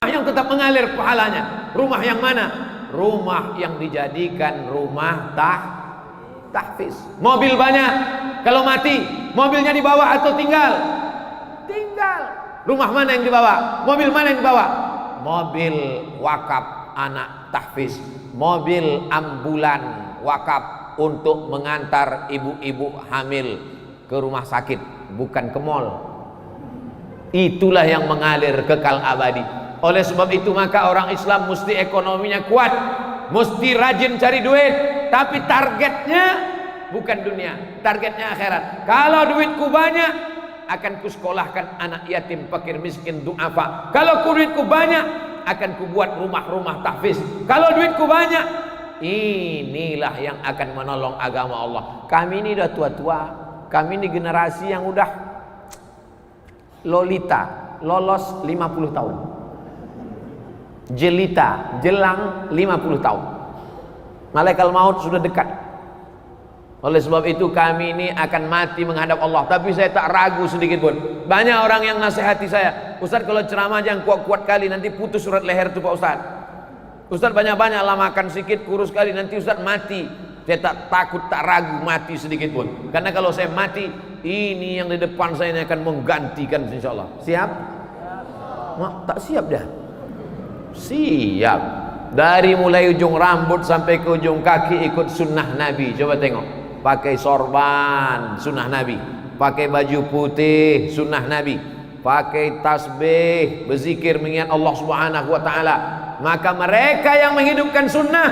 yang tetap mengalir pahalanya. Rumah yang mana? Rumah yang dijadikan rumah tahfiz. Mobil banyak, kalau mati mobilnya dibawa atau tinggal? Tinggal. Rumah mana yang dibawa? Mobil mana yang dibawa? Mobil wakaf anak tahfiz, mobil ambulan wakaf untuk mengantar ibu-ibu hamil ke rumah sakit, bukan ke mall. Itulah yang mengalir kekal abadi. Oleh sebab itu maka orang Islam mesti ekonominya kuat, mesti rajin cari duit, tapi targetnya bukan dunia, targetnya akhirat. Kalau duitku banyak, akan kusekolahkan anak yatim, fakir, miskin, du'afa. Kalau duitku banyak, akan kubuat rumah-rumah tahfiz. Kalau duitku banyak, inilah yang akan menolong agama Allah. Kami ini udah tua-tua, kami ini generasi yang udah lolita, lolos 50 tahun, jelita, jelang 50 tahun. Malaikat maut sudah dekat. Oleh sebab itu kami ini akan mati menghadap Allah. Tapi saya tak ragu sedikit pun. Banyak orang yang nasihati saya, Ustaz kalau ceramah jangan kuat-kuat kali, nanti putus surat leher itu Pak Ustaz. Ustaz banyak-banyak lah makan sedikit, kurus kali, nanti Ustaz mati. Saya tak takut, tak ragu mati sedikit pun. Karena kalau saya mati, ini yang di depan saya ini akan menggantikan insya Allah. Siap? Tak siap dah. Siap. Dari mulai ujung rambut sampai ke ujung kaki ikut sunnah Nabi. Coba tengok. Pakai sorban sunnah Nabi, pakai baju putih sunnah Nabi, pakai tasbih, berzikir mengingat Allah Subhanahu wa taala. Maka mereka yang menghidupkan sunnah,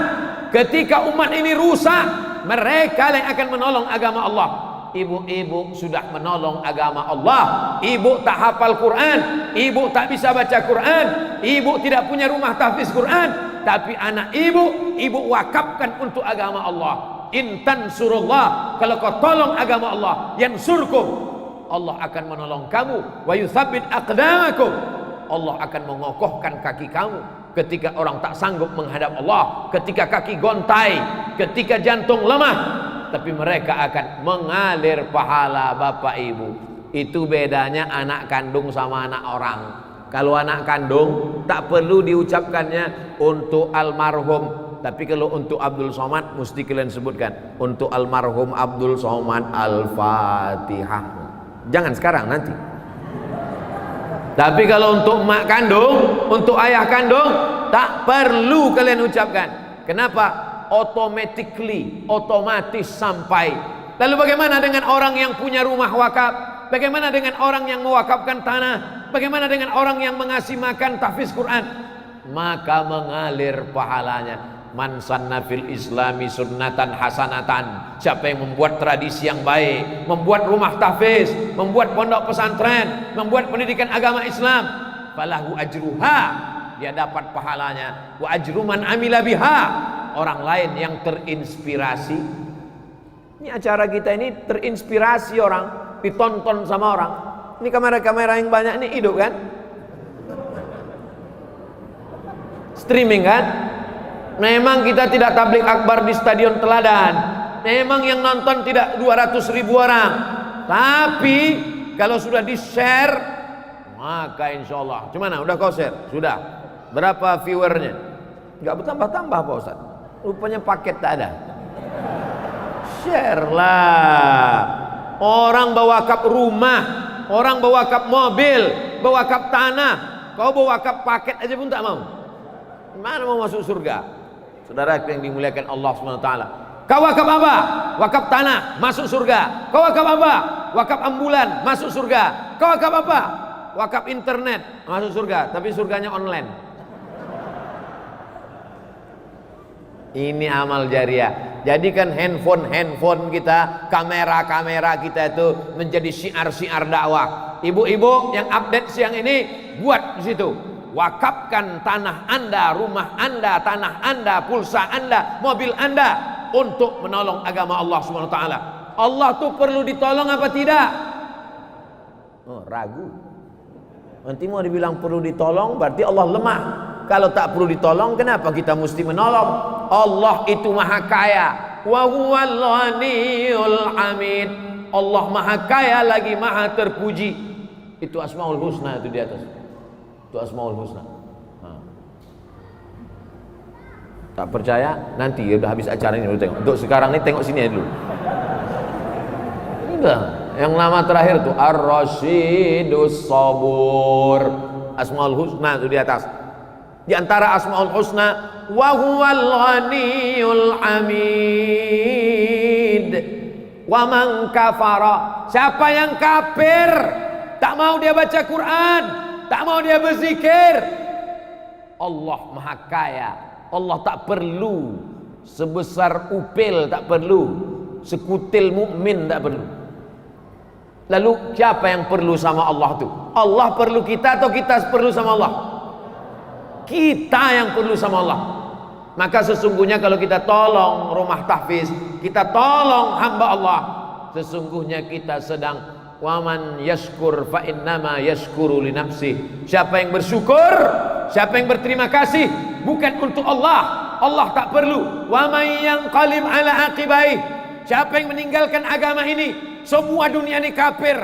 ketika umat ini rusak, mereka yang akan menolong agama Allah. Ibu-ibu sudah menolong agama Allah. Ibu tak hafal Quran, ibu tak bisa baca Quran, ibu tidak punya rumah tahfiz Quran, tapi anak ibu wakafkan untuk agama Allah. Intan surullah, kalau kau tolong agama Allah, yansurkum, Allah akan menolong kamu. Wa yutsabbit aqdamakum, Allah akan mengokohkan kaki kamu ketika orang tak sanggup menghadap Allah, ketika kaki gontai, ketika jantung lemah. Tapi mereka akan mengalir pahala bapak ibu. Itu bedanya anak kandung sama anak orang. Kalau anak kandung tak perlu diucapkannya untuk almarhum. Tapi kalau untuk Abdul Somad mesti kalian sebutkan untuk almarhum Abdul Somad Al-Fatihah. Jangan sekarang, nanti. Tapi kalau untuk mak kandung, untuk ayah kandung, tak perlu kalian ucapkan. Kenapa? Otomatis sampai. Lalu bagaimana dengan orang yang punya rumah wakaf? Bagaimana dengan orang yang mewakafkan tanah? Bagaimana dengan orang yang mengasih makan tahfiz Quran? Maka mengalir pahalanya. Man sanna fil islami sunnatan hasanatan, siapa yang membuat tradisi yang baik, membuat rumah tahfiz, membuat pondok pesantren, membuat pendidikan agama Islam, falahu ajruha, dia dapat pahalanya. Wa ajru man amila biha, orang lain yang terinspirasi. Ini acara kita ini terinspirasi orang, ditonton sama orang. Ini kamera-kamera yang banyak ini hidup kan? Streaming kan? Memang kita tidak tablik akbar di Stadion Teladan, memang yang nonton tidak 200.000 orang. Tapi kalau sudah di share, maka insya Allah. Gimana? Udah kau share? Sudah. Berapa viewernya? Enggak bertambah-tambah Pak Ustaz. Rupanya paket tak ada. Share lah. Orang bawa kap rumah, orang bawa kap mobil, bawa kap tanah. Kau bawa kap paket aja pun tak mau. Mana mau masuk surga? Saudara yang dimuliakan Allah SWT, kau wakaf apa? Wakaf tanah, masuk surga. Kau wakaf apa? Wakaf ambulan, masuk surga. Kau wakaf apa? Wakaf internet, masuk surga. Tapi surganya online. Ini amal jariah. Jadikan handphone kita, kamera kita itu menjadi syiar-syiar dakwah. Ibu-ibu yang update siang ini, buat di situ. Wakafkan tanah Anda, rumah Anda, tanah Anda, pulsa Anda, mobil Anda untuk menolong agama Allah SWT. Allah tuh perlu ditolong apa tidak? Oh, ragu. Nanti mau dibilang perlu ditolong berarti Allah lemah. Kalau tak perlu ditolong, kenapa kita mesti menolong? Allah itu maha kaya. Wa huwal ghaniyul hamid. Allah maha kaya lagi maha terpuji. Itu Asmaul Husna itu di atas. Itu Asmaul Husna. Tak percaya? Nanti ya udah habis acara ini baru tengok. Untuk sekarang ini tengok sini aja dulu. Udah. Yang nama terakhir tuh Ar-Rasyidus Sabur. Asmaul Husna itu di atas. Di antara Asmaul Husna, wa huwal ghaniyul hamid. Wa man kafara. Siapa yang kafir, tak mau dia baca Quran, tak mau dia berzikir, Allah Maha Kaya. Allah tak perlu sebesar upil, tak perlu sekutil mukmin, tak perlu. Lalu siapa yang perlu sama Allah tu? Allah perlu kita atau kita perlu sama Allah? Kita yang perlu sama Allah. Maka sesungguhnya kalau kita tolong rumah tahfiz, kita tolong hamba Allah, sesungguhnya kita sedang waman yashkur fa innama yashkuru li nafsih. Siapa yang bersyukur, siapa yang berterima kasih, bukan untuk Allah. Allah tak perlu. Wa may yanqalib ala aqibai. Siapa yang meninggalkan agama ini, semua dunia ini kafir,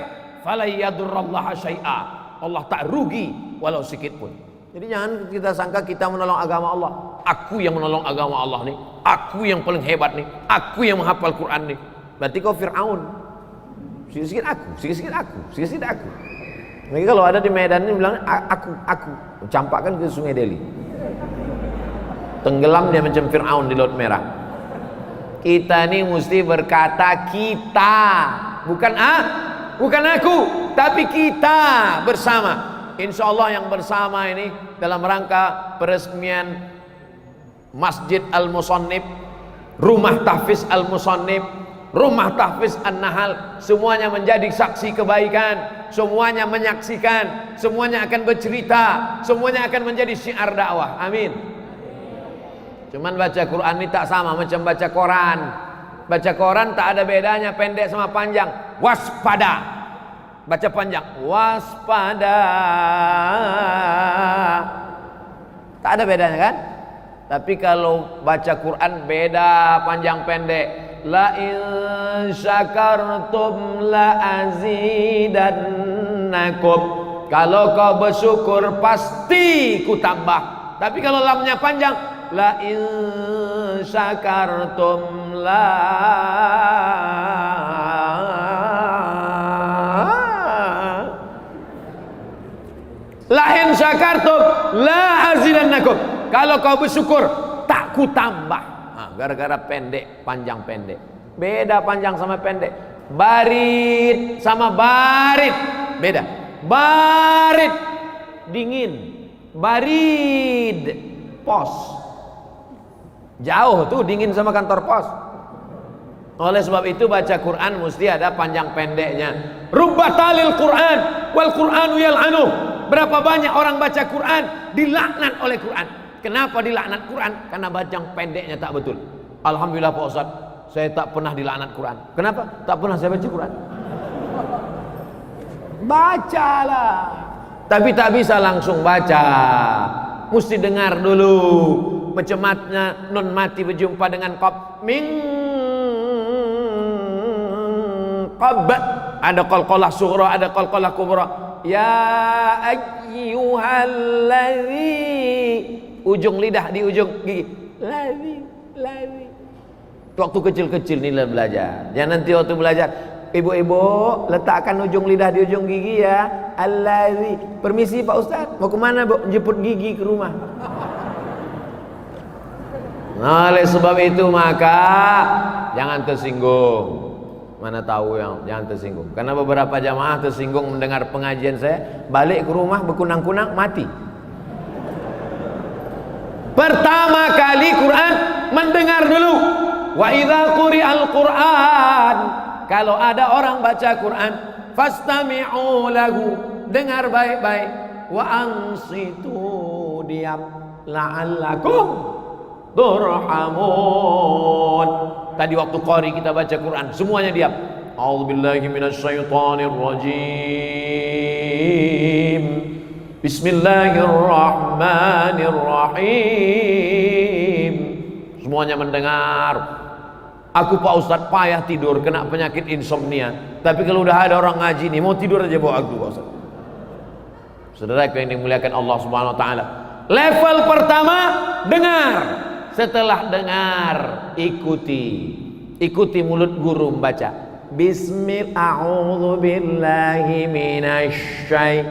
fala yadurrallaha syai'a. Allah tak rugi walau sedikit pun. Jadi jangan kita sangka kita menolong agama Allah. Aku yang menolong agama Allah nih, aku yang paling hebat nih, aku yang menghafal Quran nih. Berarti kau Fir'aun. Sikit-sikit aku, sikit-sikit aku, sikit-sikit aku. Mereka kalau ada di Medan ini bilang aku. Campakkan ke Sungai Delhi. Tenggelam dia macam Fir'aun di Laut Merah. Kita ini mesti berkata kita, bukan aku, tapi kita bersama. Insya Allah yang bersama ini dalam rangka peresmian Masjid Al-Musannif, Rumah Tahfiz Al-Musannif, Rumah Tahfiz An-Nahal, semuanya menjadi saksi kebaikan, semuanya menyaksikan, semuanya akan bercerita, semuanya akan menjadi syiar dakwah. Amin. Cuman baca Quran ini tak sama macam baca koran. Baca koran tak ada bedanya pendek sama panjang. Waspada. Baca panjang, waspada. Tak ada bedanya kan? Tapi kalau baca Quran beda panjang pendek. La in syakartum la azidannakum. Kalau kau bersyukur pasti ku tambah. Tapi kalau lamnya panjang, la in syakartum la in syakartum la azidannakum. Kalau kau bersyukur tak ku tambah. Gara-gara pendek, panjang pendek. Beda panjang sama pendek. Barit sama barit beda. Barit dingin, barid pos. Jauh tuh dingin sama kantor pos. Oleh sebab itu baca Quran mesti ada panjang pendeknya. Rubbatalil Quran wal Quranu yal'anu. Berapa banyak orang baca Quran dilaknat oleh Quran. Kenapa dilaknat Quran? Karena baca pendeknya tak betul. Alhamdulillah Pak Ustaz, saya tak pernah dilaknat Quran. Kenapa? Tak pernah saya baca Quran. Bacalah. Tapi tak bisa langsung baca. Mesti dengar dulu. Macam mana non mati berjumpa dengan qab min qab. Ada qalqalah sughra, ada qalqalah kubra. Ya ayyuhalladzi. Ujung lidah di ujung gigi. Ladzi. Waktu kecil-kecil nih belajar. Jangan nanti waktu belajar, ibu-ibu letakkan ujung lidah di ujung gigi ya. Alladzi. Permisi Pak Ustaz, mau kemana Bu? Jemput gigi ke rumah. Nah, oleh sebab itu maka jangan tersinggung. Mana tahu yang jangan tersinggung. Karena beberapa jamaah tersinggung mendengar pengajian saya, balik ke rumah berkunang-kunang mati. Pertama kali Quran mendengar dulu. Wa idza quri'al Quran, kalau ada orang baca Quran, fastami'u lahu, dengar baik-baik. Wa ansitu, diam, la'allakum turhamun. Tadi waktu qari kita baca Quran, semuanya diam. A'udzubillahi minasyaitonir rajim. Bismillahirrahmanirrahim. Semuanya mendengar. Aku Pak Ustaz payah tidur, kena penyakit insomnia. Tapi kalau udah ada orang ngaji nih, mau tidur aja bawa aku Pak Ustaz. Saudara yang dimuliakan Allah Subhanahu wa taala. Level pertama dengar. Setelah dengar, ikuti mulut guru membaca. Bismillahirrahmanirrahim.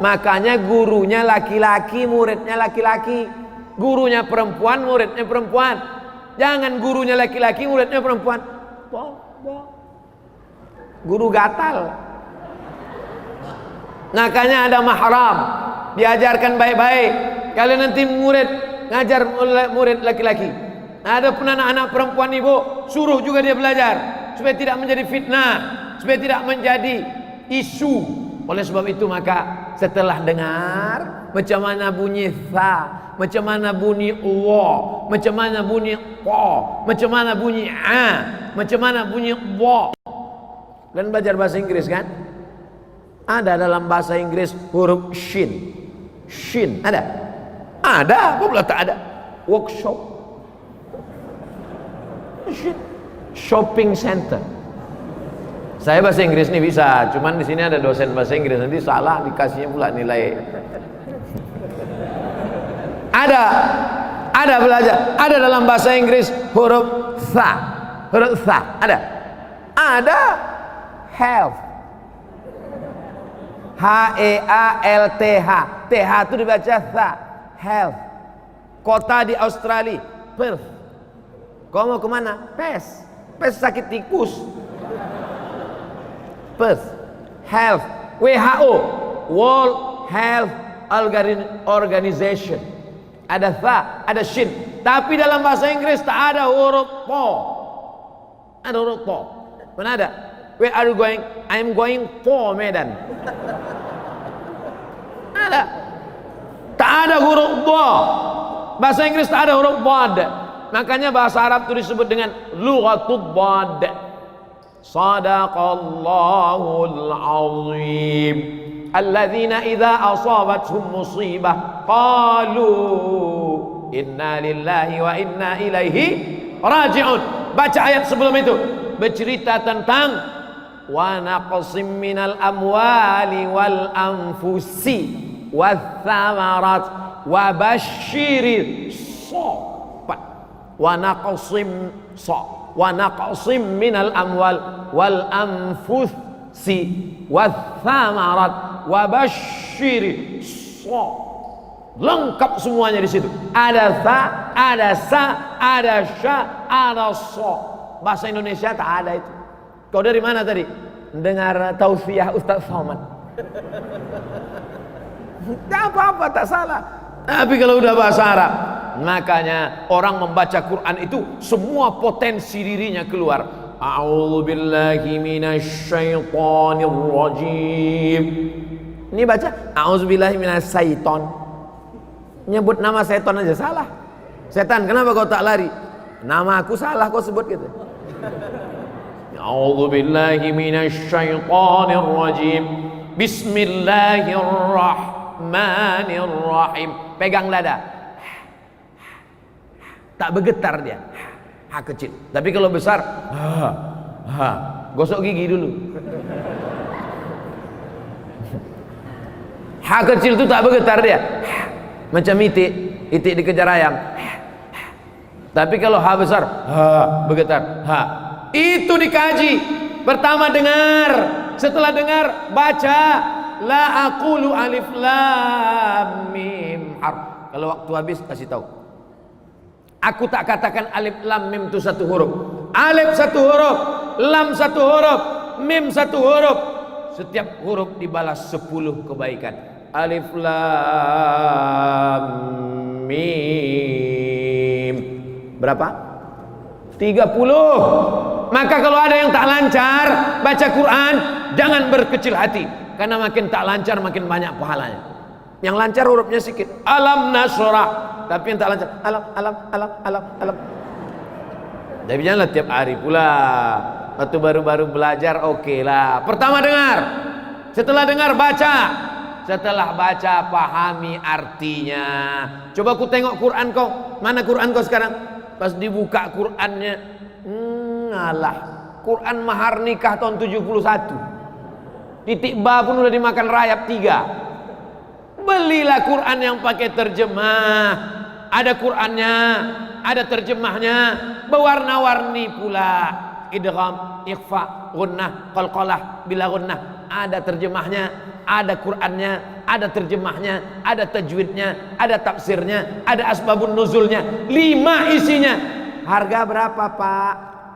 Makanya gurunya laki-laki, muridnya laki-laki. Gurunya perempuan, muridnya perempuan. Jangan gurunya laki-laki, muridnya perempuan. Guru gatal. Makanya ada mahram, diajarkan baik-baik. Kalian nanti murid ngajar murid laki-laki, ada pun anak-anak perempuan ibu, suruh juga dia belajar supaya tidak menjadi fitnah, supaya tidak menjadi isu. Oleh sebab itu maka setelah dengar macam mana bunyi tha, macam mana bunyi wa, macam mana bunyi qa, macam mana bunyi a, macam mana bunyi ba. Dan belajar bahasa Inggris kan? Ada dalam bahasa Inggris huruf shin. Shin ada? Ada, apa pula tak ada? Workshop. Shin. Shopping center. Saya bahasa Inggris nih bisa, cuman di sini ada dosen bahasa Inggris, nanti salah dikasihnya pula nilai. Ada belajar, ada dalam bahasa Inggris huruf tha. Huruf tha ada. Ada health. H-E-A-L-T-H. TH itu dibaca tha. Health. Kota di Australia, Perth. Kau mau kemana? Pes sakit tikus. Perth. Health. WHO, World Health Organization. Ada tha, ada shin. Tapi dalam bahasa Inggris tak ada huruf po. Ada huruf po. Mana ada? Where are you going? I'm going for Medan. Ada. Tak ada huruf ba. Bahasa Inggris tak ada huruf bad. Makanya bahasa Arab itu disebut dengan lughatul bad. Sadaqallahul azim. Alladzina idza asabatuhum musibah qalu inna lillahi wa inna ilaihi raji'un. Baca ayat sebelum itu bercerita tentang wa naqsim minal amwali wal anfusi wath thamarat wa basyiril sabat. Wa naqsim minal amwal wal anfusi wath thamarat wa basyiril sabat. Lengkap semuanya di situ. Ada tha, ada sa, ada sya, ada so. Bahasa Indonesia tak ada itu. Kau dari mana tadi? Dengar tausiah Ustaz Somad. Tak apa-apa, tak salah. Tapi kalau udah bahasa Arab, makanya orang membaca Quran itu semua potensi dirinya keluar. A'udzubillahi minasyaitonir rajim. Ini baca a'udzubillahi minasyaiton. Nyebut nama setan aja salah. Setan, kenapa kau tak lari? Nama aku salah kau sebut gitu. A'udzubillahi minasyaitonir rajim. Bismillahirrahmanirrahim. Pegang dada. Tak bergetar dia. Ha kecil. Tapi kalau besar, gosok gigi dulu. Ha kecil itu tak bergetar dia. Macam itik dikejar ayam. Tapi kalau ha besar, bergetar. Itu dikaji. Pertama dengar, setelah dengar baca. La aqulu alif lam mim harf. Kalau waktu habis kasih tahu. Aku tak katakan alif lam mim itu satu huruf. Alif satu huruf, lam satu huruf, mim satu huruf. Setiap huruf dibalas 10 kebaikan. Alif lam mim. Berapa? 30. Maka kalau ada yang tak lancar baca Quran, jangan berkecil hati, karena makin tak lancar makin banyak pahalanya. Yang lancar hurufnya sedikit. Alam nasrah. Tapi yang tak lancar alam. Jadi janganlah tiap hari pula. Waktu baru-baru belajar oke lah. Pertama dengar. Setelah dengar baca. Setelah baca pahami artinya. Coba aku tengok Quran kau. Mana Quran kau sekarang? Pas dibuka Qurannya, alah, Quran mahar nikah tahun 71. Titik ba pun udah dimakan rayap 3. Belilah Quran yang pakai terjemah. ada Qur'annya, ada terjemahnya, berwarna-warni pula. Idgham, ikhfa, gunnah, qalqalah, bila gunnah, ada terjemahnya, ada Qur'annya, ada terjemahnya, ada tajwidnya, ada tafsirnya, ada asbabun nuzulnya, 5 isinya. Harga berapa Pak?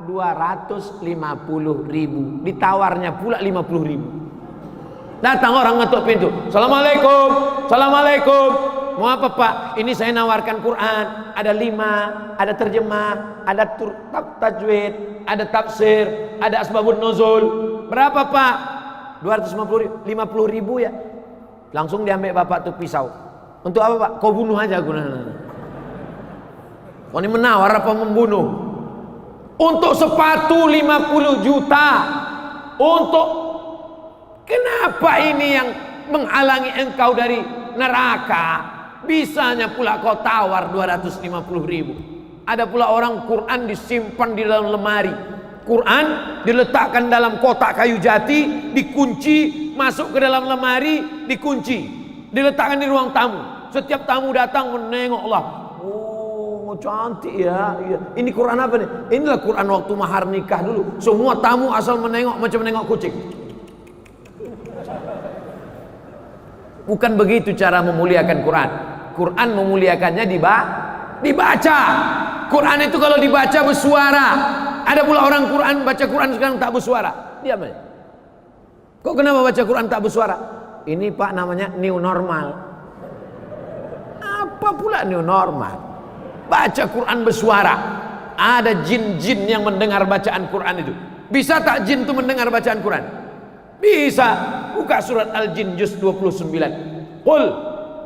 250.000. Ditawarnya pula 50.000. Datang orang ngetuk pintu. Assalamualaikum. Assalamualaikum. Mau apa Pak? Ini saya nawarkan Quran. Ada 5, ada terjemah, ada tajwid, ada tafsir, ada asbabun nuzul. Berapa Pak? 250.000. 50.000 ya. Langsung diambil bapak tuh pisau. Untuk apa Pak? Kau bunuh aja aku. Kau ini menawar apa membunuh? Untuk sepatu 50 juta. Untuk kenapa ini yang menghalangi engkau dari neraka? Bisanya pula kau tawar 250.000. Ada pula orang Quran disimpan di dalam lemari. Quran diletakkan dalam kotak kayu jati, dikunci, masuk ke dalam lemari, dikunci, diletakkan di ruang tamu. Setiap tamu datang menengok Allah. Oh cantik ya. Ini Quran apa nih? Inilah Quran waktu mahar nikah dulu. Semua tamu asal menengok macam menengok kucing. Bukan begitu cara memuliakan Quran. Quran memuliakannya dibaca. Quran itu kalau dibaca bersuara. Ada pula orang Quran baca Quran sekarang tak bersuara. Diam aja. Kok kenapa baca Quran tak bersuara? Ini Pak namanya new normal. Apa pula new normal? Baca Quran bersuara. Ada jin-jin yang mendengar bacaan Quran itu. Bisa tak jin itu mendengar bacaan Quran? Bisa. Buka surat Al-Jin juz 29. Qul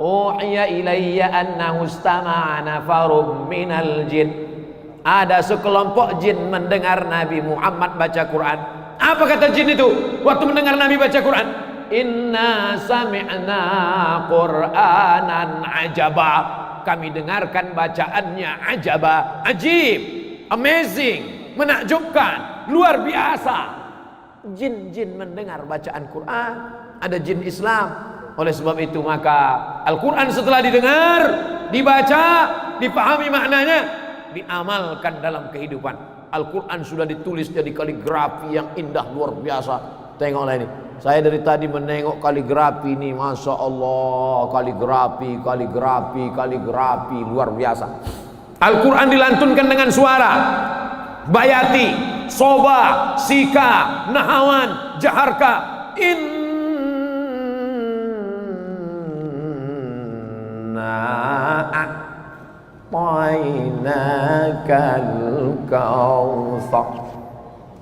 uhiya ilayya annahu istama'a nafarum minal jin. Ada sekelompok jin mendengar Nabi Muhammad baca Quran. Apa kata jin itu waktu mendengar Nabi baca Quran? Inna sami'na Qur'anan ajaba. Kami dengarkan bacaannya ajaba, ajib, amazing, menakjubkan, luar biasa. Jin-jin mendengar bacaan Quran. Ada jin Islam. Oleh sebab itu maka Al-Quran setelah didengar, dibaca, dipahami maknanya, diamalkan dalam kehidupan. Al-Quran sudah ditulis jadi kaligrafi yang indah luar biasa. Tengoklah ini. Saya dari tadi menengok kaligrafi ini, Masya Allah, kaligrafi luar biasa. Al-Quran dilantunkan dengan suara. Bayati, Soba, Sika, Nahawan, Jaharka.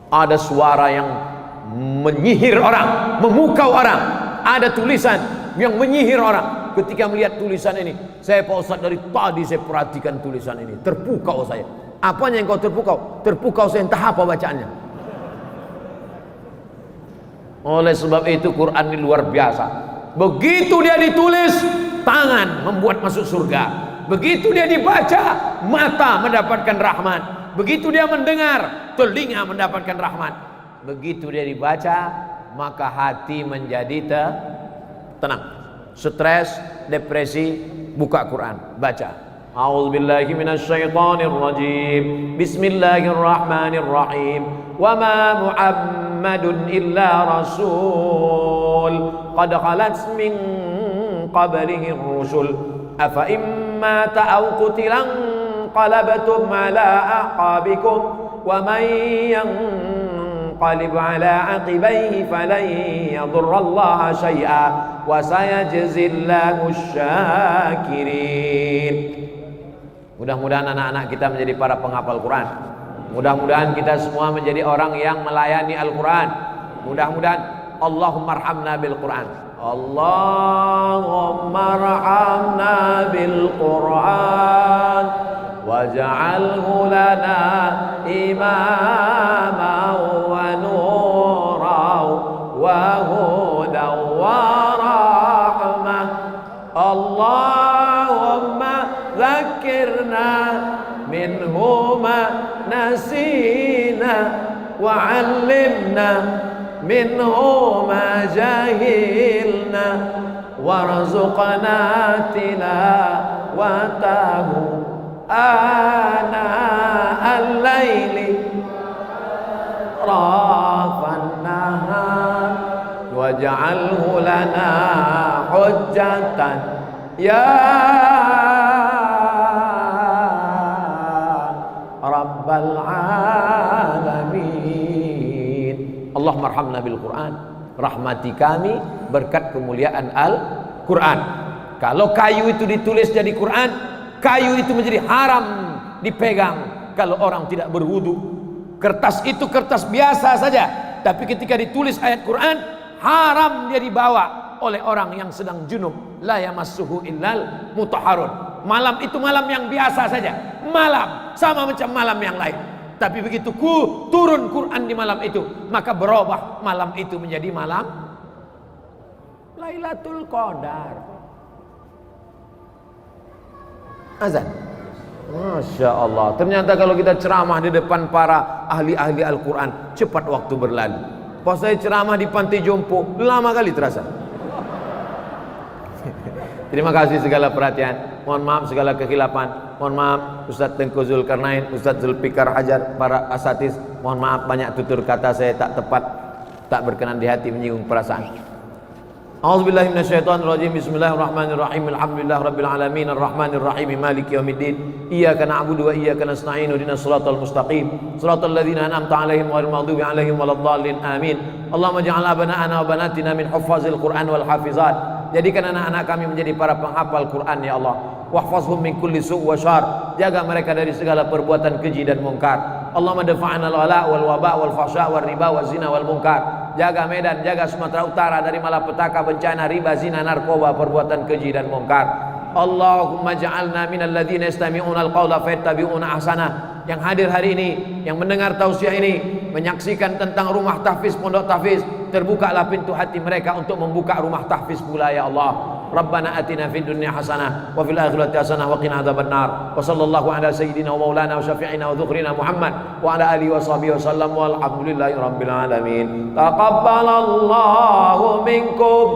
Ada suara yang menyihir orang, memukau orang. Ada tulisan yang menyihir orang. Ketika melihat tulisan ini, saya Pak Ustadz dari tadi saya perhatikan tulisan ini, terpukau saya. Apanya yang kau terpukau? Terpukau saya entah apa bacaannya. Oleh sebab itu Quran ini luar biasa. Begitu dia ditulis, tangan membuat masuk surga. Begitu dia dibaca, mata mendapatkan rahmat. Begitu dia mendengar, telinga mendapatkan rahmat. Begitu dia dibaca, maka hati menjadi tenang. Stres, depresi, buka Quran, baca. A'udzubillahi minasyaitonirrajim. Bismillahirrahmanirrahim. Wa ma Muhammadun illa rasul qad khalat min qablihi ar-rusul afa imma ta'aw qutilan qalabtum ala aqabikum wa man yanqalib ala aqibaihi falan yadurrallaha syai'a wa sayajzillahu syakirin. Mudah-mudahan anak-anak kita menjadi para penghafal Quran. Mudah-mudahan kita semua menjadi orang yang melayani Al-Quran. Mudah-mudahan Allahumma arhamna bil Quran. Allahumma arhamna bil Quran waj'alhu lana imaman wa nuran wa hudan wa rahmah. Allahumma ذكرنا منه ما نسينا وعلمنا منه ما جهلنا وارزقنا تلاوته tilawatahu ana al-laili rafan nahar waj'alhu lana hujjatan ya rabbal alamin. Allahumma arhamna bil Quran, rahmati kami berkat kemuliaan Al-Quran. Kalau kayu itu ditulis jadi Quran, kayu itu menjadi haram dipegang kalau orang tidak berwudu. Kertas itu kertas biasa saja, tapi ketika ditulis ayat Quran, haram dia dibawa oleh orang yang sedang junub. La yamassuhu illal mutahharun. Malam itu malam yang biasa saja, malam sama macam malam yang lain. Tapi begitu turun Quran di malam itu, maka berubah malam itu menjadi malam Lailatul Qadar. Azan. Masya Allah. Ternyata kalau kita ceramah di depan para ahli-ahli Al-Quran, cepat waktu berlalu. Pas saya ceramah di Pantai Jompo, lama kali terasa. Terima kasih segala perhatian. Mohon maaf segala kekhilafan. Mohon maaf Ustaz Tengku Zulkarnain, Ustaz Zulfikar Hajar, para asatiz. Mohon maaf banyak tutur kata saya tak tepat, tak berkenan di hati, menyinggung perasaan. A'udzubillahi minasyaitonirrajim. Bismillahirrahmanirrahim. Alhamdulillah rabbil alamin arrahmanir rahim maliki yaumiddin. Iyyaka na'budu wa iyyaka nasta'in. Ihdinas siratal mustaqim. Siratal ladzina an'amta 'alaihim ghairil maghdubi 'alaihim waladdallin. Amin. Allahumma ij'al abana'ana wa banatina min huffazil Qur'an wal hafizat. Jadikan anak-anak kami menjadi para penghafal Quran ya Allah. Wahfazhum min kulli su' wa syarr. Jaga mereka dari segala perbuatan keji dan mungkar. Allahumma dafa'na al-wala wal waba wal fahsya wal riba wal zina wal munkar. Jaga Medan, jaga Sumatera Utara dari malapetaka, bencana, riba, zina, narkoba, perbuatan keji dan mungkar. Allahumma ja'alna minal ladzina yastami'una al-qawla fayattabi'una ahsanah. Yang hadir hari ini, yang mendengar tausiah ini, menyaksikan tentang rumah tahfiz, pondok tahfiz, terbukalah pintu hati mereka untuk membuka rumah tahfiz pula ya Allah. Rabbana atina fid dunya hasanah wa fil akhirati hasanah wa qina adzabannar. Wa sallallahu ala sayyidina wa maulana wa syafi'ina wa dhukrina Muhammad wa ala alihi wa sahbihi wasallam walhamdulillahi rabbil alamin. Taqabbalallahu minkum